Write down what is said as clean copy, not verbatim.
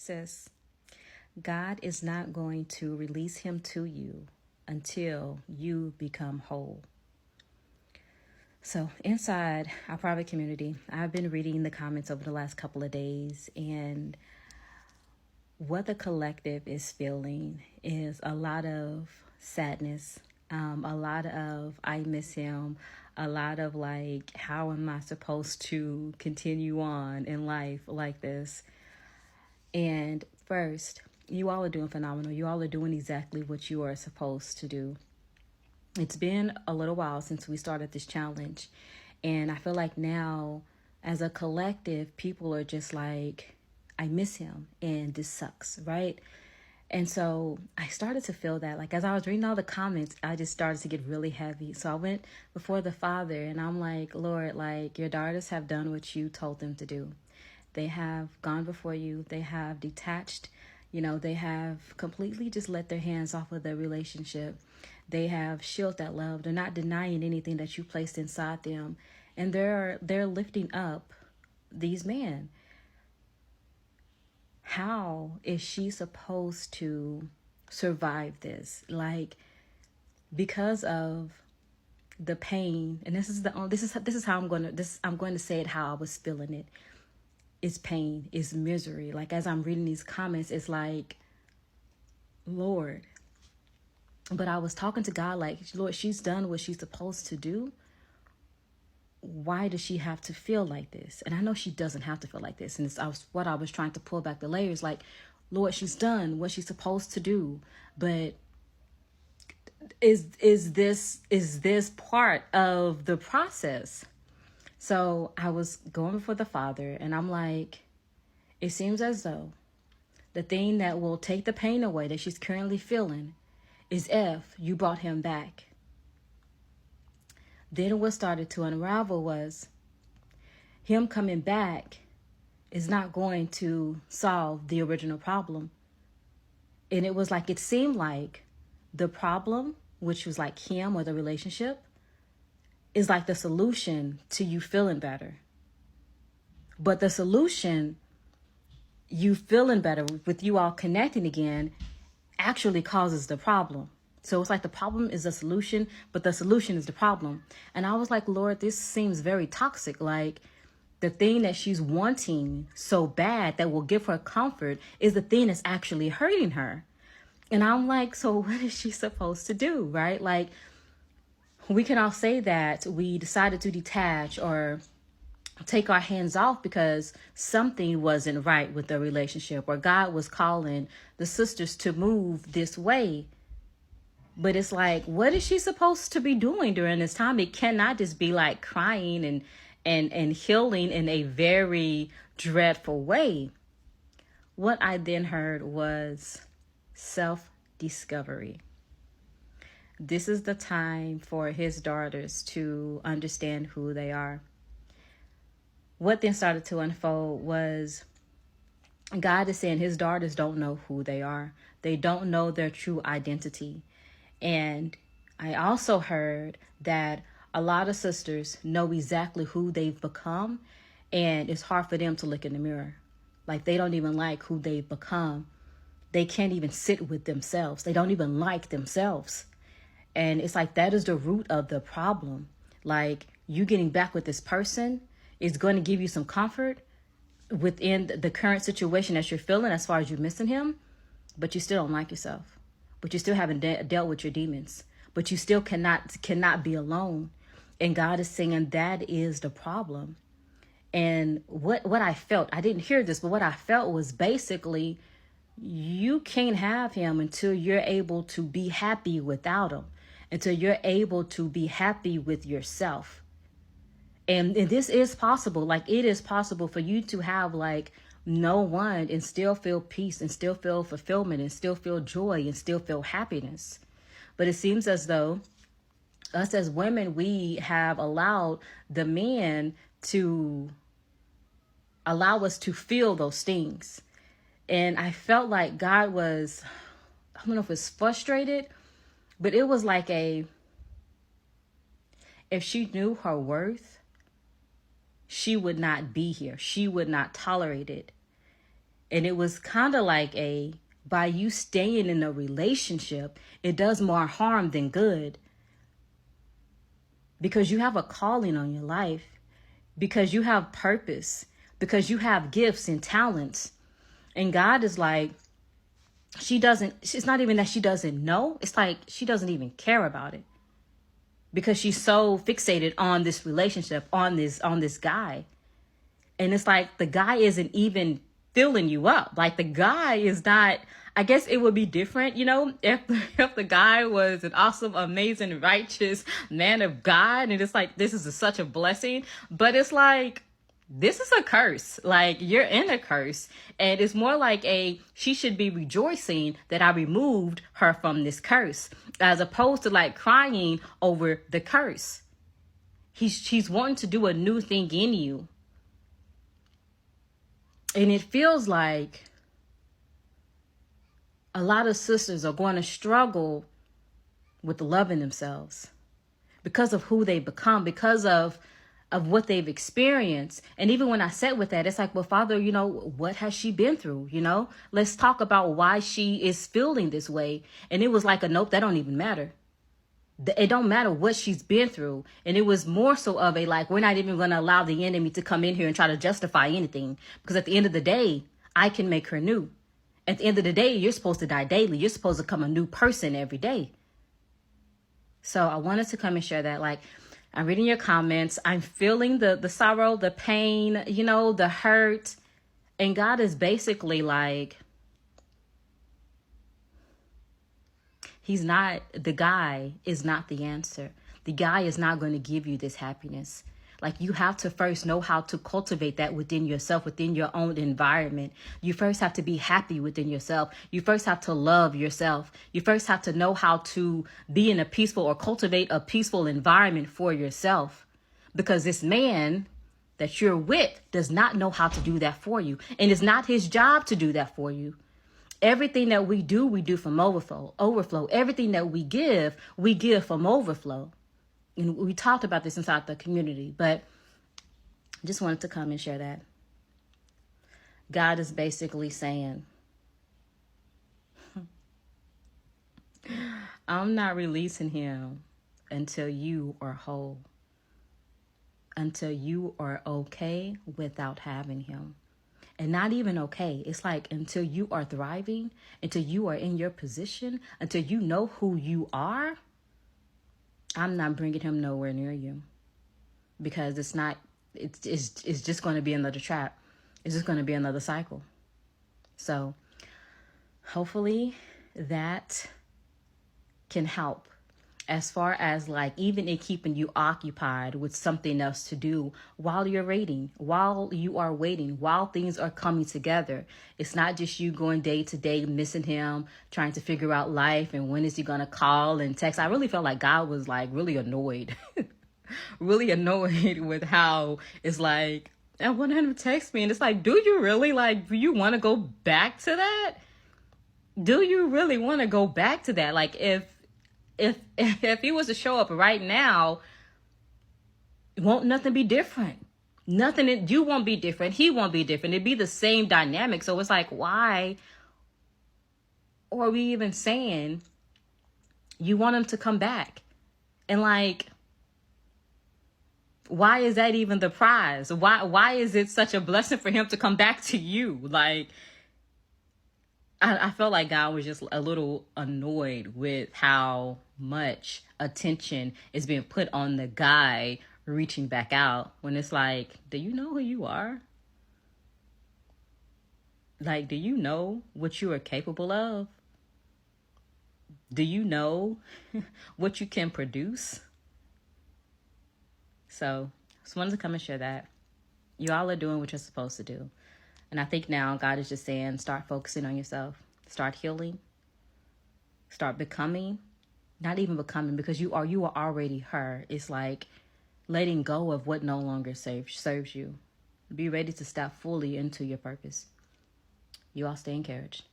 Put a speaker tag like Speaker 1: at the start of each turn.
Speaker 1: Sis, God is not going to release him to you until you become whole. So inside our private community, I've been reading the comments over the last couple of days, and what the collective is feeling is a lot of sadness, a lot of I miss him, a lot of like, how am I supposed to continue on in life like this? And first, you all are doing phenomenal. You all are doing exactly what you are supposed to do. It's been a little while since we started this challenge, and I feel like now, as a collective, people are just like, I miss him, and this sucks, right? And so I started to feel that, like, as I was reading all the comments, I just started to get really heavy. So I went before the Father, and I'm like, Lord, like, your daughters have done what you told them to do. They have gone before you. They have detached, they have completely just let their hands off of their relationship. They have shielded that love. They're not denying anything that you placed inside them. And they're lifting up these men. How is she supposed to survive this? Like, because of the pain, and this is how I'm going to say it how I was feeling it. It's pain, it's misery. Like, as I'm reading these comments, it's like, Lord. But I was talking to God like, Lord, she's done what she's supposed to do. Why does she have to feel like this? And I know she doesn't have to feel like this. And what I was trying to pull back the layers, like, Lord, she's done what she's supposed to do. But is this part of the process? So I was going before the Father, and I'm like, it seems as though the thing that will take the pain away that she's currently feeling is if you brought him back. Then what started to unravel was him coming back is not going to solve the original problem. And it was like, it seemed like the problem, which was like him or the relationship, is like the solution to you feeling better. But the solution, you feeling better with you all connecting again, actually causes the problem. So it's like the problem is the solution, but the solution is the problem. And I was like, Lord, this seems very toxic. Like, the thing that she's wanting so bad that will give her comfort is the thing that's actually hurting her. And I'm like, so what is she supposed to do, right? Like, we can all say that we decided to detach or take our hands off because something wasn't right with the relationship, or God was calling the sisters to move this way. But it's like, what is she supposed to be doing during this time? It cannot just be like crying and healing in a very dreadful way. What I then heard was self-discovery. This is the time for his daughters to understand who they are. What then started to unfold was God is saying his daughters don't know who they are. They don't know their true identity. And I also heard that a lot of sisters know exactly who they've become, and it's hard for them to look in the mirror. Like, they don't even like who they've become. They can't even sit with themselves. They don't even like themselves. And it's like, that is the root of the problem. Like, you getting back with this person is going to give you some comfort within the current situation that you're feeling as far as you missing him, but you still don't like yourself. But you still haven't dealt with your demons. But you still cannot be alone. And God is saying that is the problem. And what I felt, I didn't hear this, but what I felt was basically, you can't have him until you're able to be happy without him, until you're able to be happy with yourself. And this is possible. Like, it is possible for you to have like no one and still feel peace and still feel fulfillment and still feel joy and still feel happiness. But it seems as though us as women, we have allowed the man to allow us to feel those things. And I felt like God was, I don't know if it's frustrated, but it was like if she knew her worth, she would not be here. She would not tolerate it. And it was kind of like by you staying in a relationship, it does more harm than good. Because you have a calling on your life, because you have purpose, because you have gifts and talents. And God is like, it's not even that she doesn't know. It's like she doesn't even care about it. Because she's so fixated on this relationship, on this guy. And it's like the guy isn't even filling you up. Like the guy is not, I guess it would be different, if the guy was an awesome, amazing, righteous man of God. And it's like, this is such a blessing. But it's like, this is a curse. Like, you're in a curse. And it's more like she should be rejoicing that I removed her from this curse, as opposed to like crying over the curse. She's wanting to do a new thing in you. And it feels like a lot of sisters are going to struggle with loving themselves because of who they become, because of what they've experienced. And even when I sat with that, it's like, well, Father, what has she been through? Let's talk about why she is feeling this way. And it was like, nope, that don't even matter. It don't matter what she's been through. And it was more so of like, we're not even going to allow the enemy to come in here and try to justify anything. Because at the end of the day, I can make her new. At the end of the day, you're supposed to die daily. You're supposed to become a new person every day. So I wanted to come and share that. Like, I'm reading your comments. I'm feeling the sorrow, the pain, the hurt. And God is basically like, the guy is not the answer. The guy is not going to give you this happiness. Like, you have to first know how to cultivate that within yourself, within your own environment. You first have to be happy within yourself. You first have to love yourself. You first have to know how to be in a peaceful or cultivate a peaceful environment for yourself. Because this man that you're with does not know how to do that for you. And it's not his job to do that for you. Everything that we do from overflow. Everything that we give from overflow. And we talked about this inside the community, but I just wanted to come and share that. God is basically saying, I'm not releasing him until you are whole, until you are okay without having him. And not even okay. It's like until you are thriving, until you are in your position, until you know who you are, I'm not bringing him nowhere near you. Because it's just going to be another trap. It's just going to be another cycle. So hopefully that can help. As far as like even in keeping you occupied with something else to do while you're waiting, while things are coming together. It's not just you going day to day, missing him, trying to figure out life and when is he going to call and text. I really felt like God was like really annoyed, really annoyed with how it's like, I want him to text me. And it's like, do you really do you want to go back to that? Do you really want to go back to that? Like if he was to show up right now, won't nothing be different? Nothing. You won't be different. He won't be different. It'd be the same dynamic. So it's like, why are we even saying you want him to come back? And like, why is that even the prize? Why is it such a blessing for him to come back to you? Like, I felt like God was just a little annoyed with how much attention is being put on the guy reaching back out, when it's like, do you know who you are? Like, do you know what you are capable of? Do you know what you can produce? So just wanted to come and share that. You all are doing what you're supposed to do. And I think now God is just saying, start focusing on yourself. Start healing. Start becoming. Not even becoming, because you are already her. It's like letting go of what no longer serves you. Be ready to step fully into your purpose. You all stay encouraged.